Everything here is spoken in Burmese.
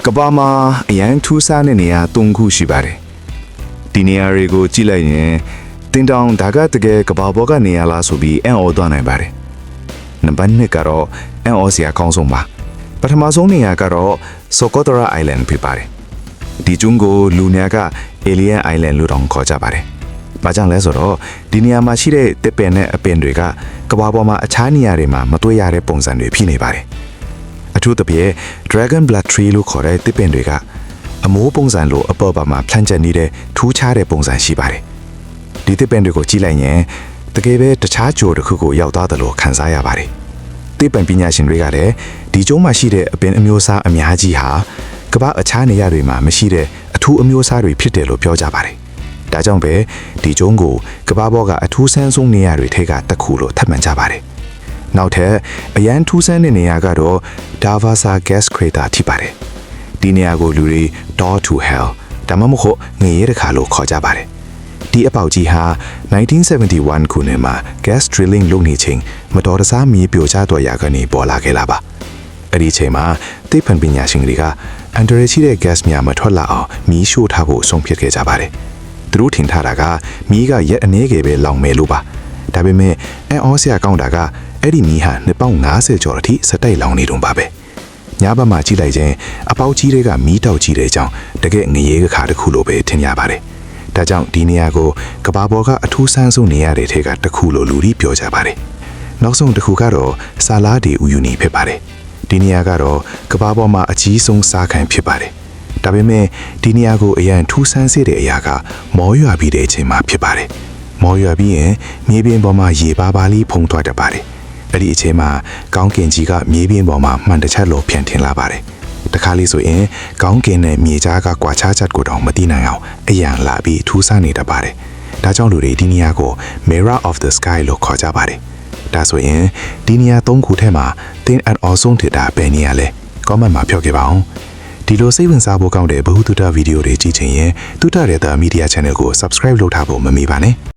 ကဘာမှာအရန်ထူးဆန်းတဲ့နေရာ၃ခုရှိပါတယ်ဒီနေရာတွေကိုကြည့်လိုက်ရင်တင်တောင်ဒါကတကယ်ကဘာဘောကနေရာလားဆိုပြီးအံ့ဩသွားနိုင်ပါတယ်နံပါတ်2ကတော့အံ့ဩစရာကောင်းဆုံးပါပထမဆုံးနေရာကတော့ဆိုကိုတရာအိုင်လန်ဖြစ်ပါတယ်ဒီကျွန်းကိုလူများက Alien Island လို့တောင်ခေါ်ကြပါတယ်။ဘာကြောင့်လဲဆိုတော့ဒီနေရာမှာရှိတဲ့တစ်ပင်နဲ့အပင်တွေကကဘာပေါ်မှာအခြားနေရာတွေမှာမတွေ့ရတဲ့ပုံစံတွေဖြစ်နေပါတယ်။အထူးသဖြင့် Dragon Blood Tree လို့ခေါ်တဲ့တစ်ပင်တွေကအမိုးပုံစံလိုအပေါ်ပါမှာဖြန့်ကျက်နေတဲ့ထူးခြားတဲ့ပုံစံရှိပါတယ်။ဒီတစ်ပင်တွေကိုကြည့်လိုက်ရင်တကယ်ပဲတခြားဂျိုတစ်ခုကိုရောက်သွားတယ်လို့ခံစားရပါတယ်။တစ်ပင်ပညာရှင်တွေကလည်းဒီကျုံးမှာရှိတဲ့အပင်အမျိုးအစားအများကြီးဟာကမ္ဘာအခြားနေရာတွေမှာမရှိတဲ့အထူးအမျိုးအစားတွေဖြစ်တယ်လို့ပြောကြပါတယ်။ဒါကြောင့်ပဲဒီကျုံးကိုကမ္ဘာပေါ်ကအထူးဆန်းဆုံးနေရာတွေထဲကတစ်ခုလို့သတ်မှတ်ကြပါတယ်။နောက်ထပ်အရန်ထူးဆန်းတဲ့နေရာကတော့ Darvasa Gas Crater ဖြစ်ပါတယ်။ဒီနေရာကိုလူတွေ Door to Hell ဒါမှမဟုတ်ငရေတခါလို့ခေါ်ကြပါတယ်။ဒီအပေါက်ကြီးဟာ1971ခုနှစ်မှာ gas drilling လုပ်နေချိန်မတော်တဆမြေပြိုကျသွားရာကနေပေါ်လာခဲ့တာပါ။အဲ့ဒီအချိန်မှာသိပ္ပံပညာရှင်တွေကအန်ဒရရှိတဲ့ gas များမထွက်လာအောင်မီးရှို့ထားဖို့ဆုံးဖြတ်ခဲ့ကြပါတယ်။သူတို့ထင်ထားတာကမီးကရက်အနည်းငယ်ပဲလောင်မယ်လို့ပါ။ဒါပေမဲ့အန်အောစရာကောင်းတာကအဲ့ဒီမီးဟာနှစ်ပေါင်း90ကျော်အထိစတိုက်လောင်နေတုန်းပါပဲ။ညဘက်မှာကြည့်လိုက်ရင်အပေါက်ကြီးတွေကမီးတောက်ကြီးတဲ့အကြောင်းတကယ်ငရေခါတစ်ခုလိုပဲထင်ရပါတယ်။ဒါကြောင့်ဒီနေရာကိုကဘာပေါ်ကအထူးဆန်းဆုံးနေရာတွေထဲကတစ်ခုလိုလူတွေပြောကြပါတယ်။နောက်ဆုံးတစ်ခုကတော့ဆာလာဒီဥယူနီဖြစ်ပါတယ်။ဒီနေရာကတော့ကဘာပေါ်မှာအကြီးဆုံးစားခံဖြစ်ပါတယ်။ဒါပေမဲ့ဒီနေရာကိုအရန်ထူးဆန်းစေတဲ့အရာကမောရွာပြီးတဲ့အချိန်မှာဖြစ်ပါတယ်။မောရွာပြီးရင်မြေပြင်ပေါ်မှာရေပါပါလေးဖုံးထွက်တတ်ပါတယ်။အဲ့ဒီအချိန်မှာကောင်းကင်ကြီးကမြေပြင်ပေါ်မှာမှန်တချက်လို့ပြန်ထင်လာပါတယ်။တခါလေးဆိုရင်ကောင်းကင်နဲ့မြေကြားကကွာခြားချက်ကိုတောင်မသိနိုင်အောင်အရန်လာပြီးထူးဆန်းနေတတ်ပါတယ်။ဒါကြောင့်လူတွေဒီနေရာကို Mirror of the Sky လို့ခေါ်ကြပါတယ်။ဒါဆိုရင်ဒီနေရာ၃ခုထဲမှာသင်အန်အော်ဆုံးထတာပဲနေရာလဲ။ comment မှာပြောခဲ့ပါအောင်။ဒီလိုစိတ်ဝင်စားဖို့ကောင်းတဲ့ဘဟုတုတဗီဒီယိုတွေကြည့်ချင်ရင်တုတရတဲ့ Media Channel ကို subscribe လုပ်ထားဖို့မမေ့ပါနဲ့။